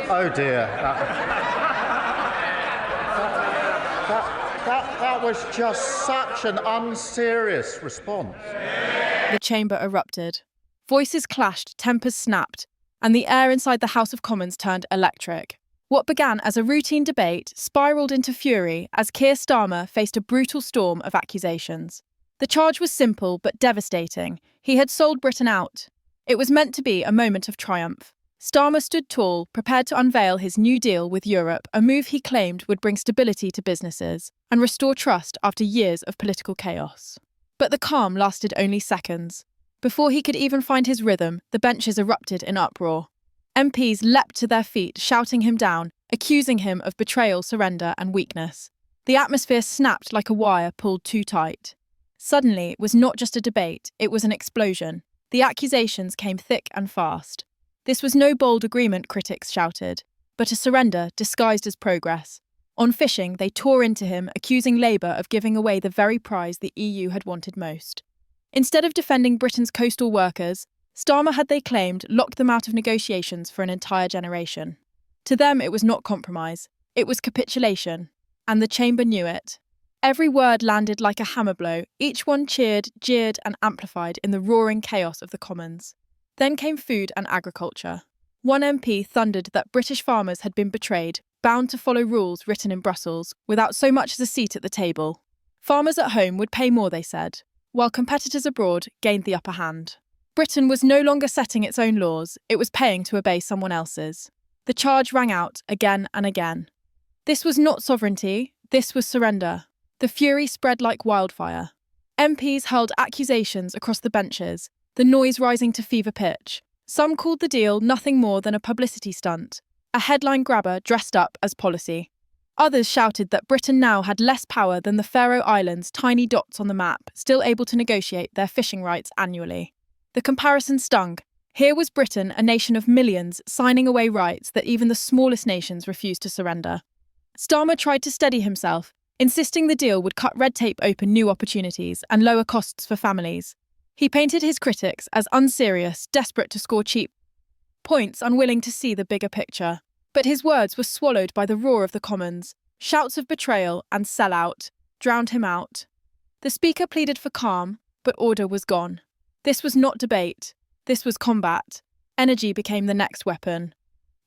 Oh dear. That was just such an unserious response. The chamber erupted. Voices clashed, tempers snapped, and the air inside the House of Commons turned electric. What began as a routine debate spiralled into fury as Keir Starmer faced a brutal storm of accusations. The charge was simple but devastating. He had sold Britain out. It was meant to be a moment of triumph. Starmer stood tall, prepared to unveil his new deal with Europe, a move he claimed would bring stability to businesses and restore trust after years of political chaos. But the calm lasted only seconds. Before he could even find his rhythm, the benches erupted in uproar. MPs leapt to their feet, shouting him down, accusing him of betrayal, surrender, and weakness. The atmosphere snapped like a wire pulled too tight. Suddenly, it was not just a debate, it was an explosion. The accusations came thick and fast. This was no bold agreement, critics shouted, but a surrender disguised as progress. On fishing, they tore into him, accusing Labour of giving away the very prize the EU had wanted most. Instead of defending Britain's coastal workers, Starmer had, they claimed, locked them out of negotiations for an entire generation. To them, it was not compromise, it was capitulation, and the chamber knew it. Every word landed like a hammer blow, each one cheered, jeered, and amplified in the roaring chaos of the Commons. Then came food and agriculture. One MP thundered that British farmers had been betrayed, bound to follow rules written in Brussels, without so much as a seat at the table. Farmers at home would pay more, they said, while competitors abroad gained the upper hand. Britain was no longer setting its own laws, it was paying to obey someone else's. The charge rang out again and again. This was not sovereignty, this was surrender. The fury spread like wildfire. MPs hurled accusations across the benches, the noise rising to fever pitch. Some called the deal nothing more than a publicity stunt, a headline grabber dressed up as policy. Others shouted that Britain now had less power than the Faroe Islands, tiny dots on the map, still able to negotiate their fishing rights annually. The comparison stung. Here was Britain, a nation of millions, signing away rights that even the smallest nations refused to surrender. Starmer tried to steady himself, insisting the deal would cut red tape, open new opportunities, and lower costs for families. He painted his critics as unserious, desperate to score cheap points, unwilling to see the bigger picture. But his words were swallowed by the roar of the Commons. Shouts of betrayal and sellout drowned him out. The Speaker pleaded for calm, but order was gone. This was not debate. This was combat. Energy became the next weapon.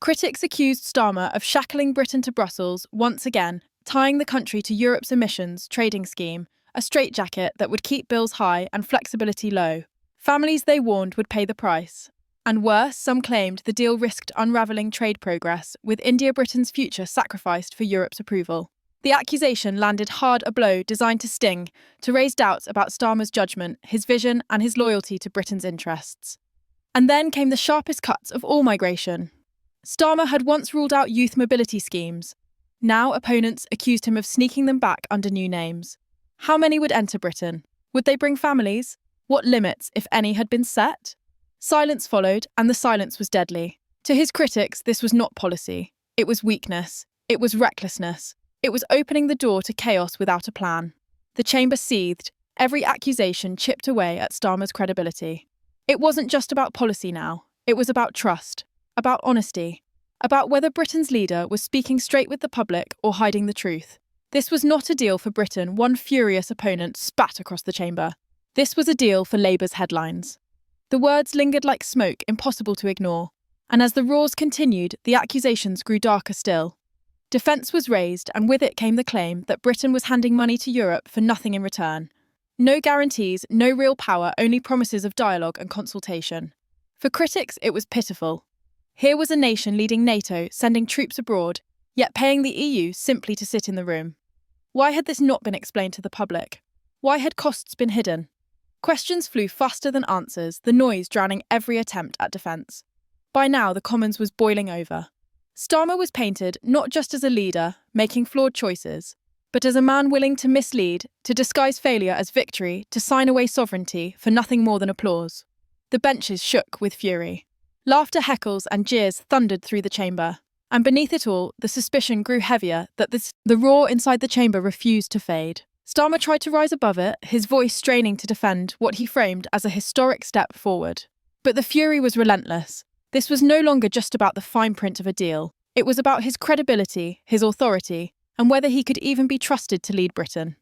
Critics accused Starmer of shackling Britain to Brussels once again, tying the country to Europe's emissions trading scheme, a straitjacket that would keep bills high and flexibility low. Families, they warned, would pay the price. And worse, some claimed the deal risked unravelling trade progress, with India-Britain's future sacrificed for Europe's approval. The accusation landed hard, a blow designed to sting, to raise doubts about Starmer's judgment, his vision, and his loyalty to Britain's interests. And then came the sharpest cuts of all migration. Starmer had once ruled out youth mobility schemes. Now opponents accused him of sneaking them back under new names. How many would enter Britain? Would they bring families? What limits, if any, had been set? Silence followed, and the silence was deadly. To his critics, this was not policy. It was weakness. It was recklessness. It was opening the door to chaos without a plan. The chamber seethed, every accusation chipped away at Starmer's credibility. It wasn't just about policy now. It was about trust, about honesty, about whether Britain's leader was speaking straight with the public or hiding the truth. This was not a deal for Britain, one furious opponent spat across the chamber. This was a deal for Labour's headlines. The words lingered like smoke, impossible to ignore. And as the roars continued, the accusations grew darker still. Defence was raised, and with it came the claim that Britain was handing money to Europe for nothing in return. No guarantees, no real power, only promises of dialogue and consultation. For critics, it was pitiful. Here was a nation leading NATO, sending troops abroad, yet paying the EU simply to sit in the room. Why had this not been explained to the public? Why had costs been hidden? Questions flew faster than answers, the noise drowning every attempt at defence. By now, the Commons was boiling over. Starmer was painted not just as a leader, making flawed choices, but as a man willing to mislead, to disguise failure as victory, to sign away sovereignty for nothing more than applause. The benches shook with fury. Laughter, heckles, and jeers thundered through the chamber. And beneath it all, the suspicion grew heavier that the roar inside the chamber refused to fade. Starmer tried to rise above it, his voice straining to defend what he framed as a historic step forward. But the fury was relentless. This was no longer just about the fine print of a deal. It was about his credibility, his authority, and whether he could even be trusted to lead Britain.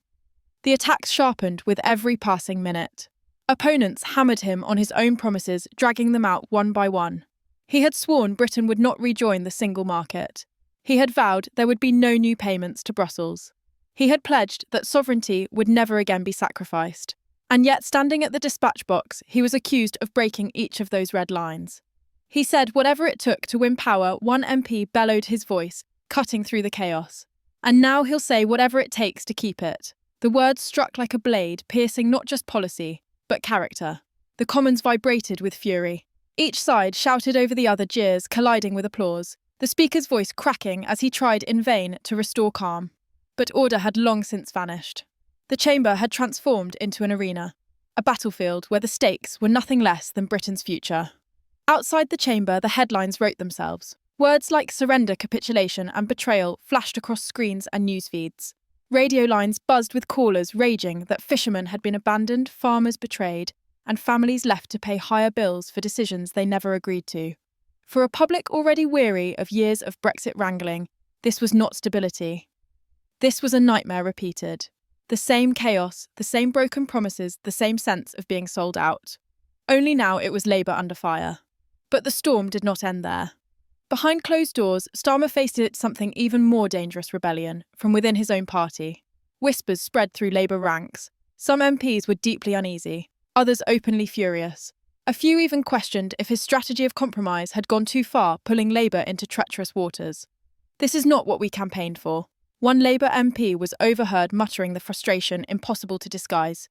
The attacks sharpened with every passing minute. Opponents hammered him on his own promises, dragging them out one by one. He had sworn Britain would not rejoin the single market. He had vowed there would be no new payments to Brussels. He had pledged that sovereignty would never again be sacrificed. And yet, standing at the dispatch box, he was accused of breaking each of those red lines. He said whatever it took to win power, one MP bellowed his voice, cutting through the chaos. And now he'll say whatever it takes to keep it. The words struck like a blade, piercing not just policy, but character. The Commons vibrated with fury. Each side shouted over the other, jeers colliding with applause, the Speaker's voice cracking as he tried in vain to restore calm. But order had long since vanished. The chamber had transformed into an arena, a battlefield where the stakes were nothing less than Britain's future. Outside the chamber, the headlines wrote themselves. Words like surrender, capitulation, and betrayal flashed across screens and news feeds. Radio lines buzzed with callers raging that fishermen had been abandoned, farmers betrayed, and families left to pay higher bills for decisions they never agreed to. For a public already weary of years of Brexit wrangling, this was not stability. This was a nightmare repeated. The same chaos, the same broken promises, the same sense of being sold out. Only now it was Labour under fire. But the storm did not end there. Behind closed doors, Starmer faced something even more dangerous: rebellion from within his own party. Whispers spread through Labour ranks. Some MPs were deeply uneasy, others openly furious. A few even questioned if his strategy of compromise had gone too far, pulling Labour into treacherous waters. This is not what we campaigned for. One Labour MP was overheard muttering the frustration impossible to disguise.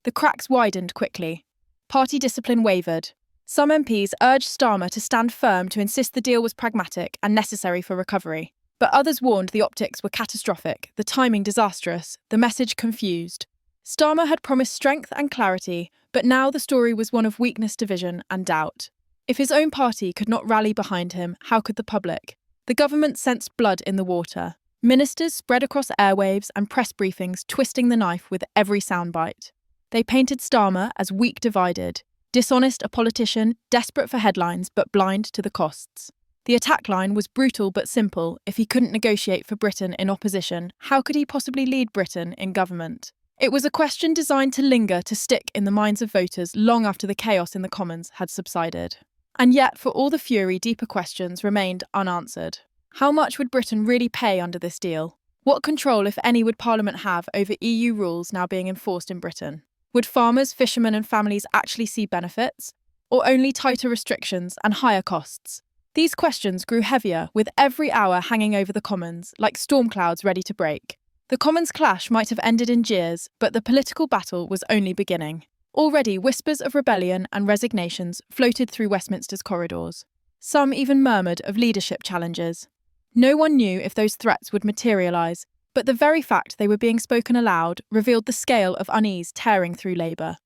The cracks widened quickly. Party discipline wavered. Some MPs urged Starmer to stand firm, to insist the deal was pragmatic and necessary for recovery. But others warned the optics were catastrophic, the timing disastrous, the message confused. Starmer had promised strength and clarity, but now the story was one of weakness, division, and doubt. If his own party could not rally behind him, how could the public? The government sensed blood in the water. Ministers spread across airwaves and press briefings, twisting the knife with every soundbite. They painted Starmer as weak, divided, dishonest, a politician, desperate for headlines but blind to the costs. The attack line was brutal but simple. If he couldn't negotiate for Britain in opposition, how could he possibly lead Britain in government? It was a question designed to linger, to stick in the minds of voters long after the chaos in the Commons had subsided. And yet, for all the fury, deeper questions remained unanswered. How much would Britain really pay under this deal? What control, if any, would Parliament have over EU rules now being enforced in Britain? Would farmers, fishermen and families actually see benefits, or only tighter restrictions and higher costs? These questions grew heavier with every hour hanging over the Commons, like storm clouds ready to break. The Commons' clash might have ended in jeers, but the political battle was only beginning. Already whispers of rebellion and resignations floated through Westminster's corridors. Some even murmured of leadership challenges. No one knew if those threats would materialise, but the very fact they were being spoken aloud revealed the scale of unease tearing through Labour.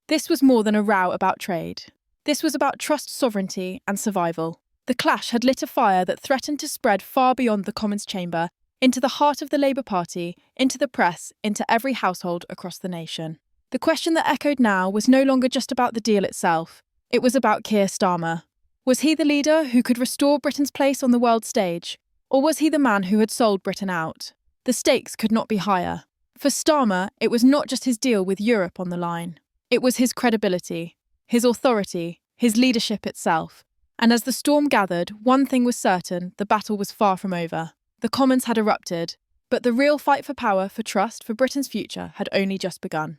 This was more than a row about trade. This was about trust, sovereignty and survival. The clash had lit a fire that threatened to spread far beyond the Commons chamber, into the heart of the Labour Party, into the press, into every household across the nation. The question that echoed now was no longer just about the deal itself. It was about Keir Starmer. Was he the leader who could restore Britain's place on the world stage? Or was he the man who had sold Britain out? The stakes could not be higher. For Starmer, it was not just his deal with Europe on the line. It was his credibility, his authority, his leadership itself. And as the storm gathered, one thing was certain: the battle was far from over. The Commons had erupted, but the real fight for power, for trust, for Britain's future had only just begun.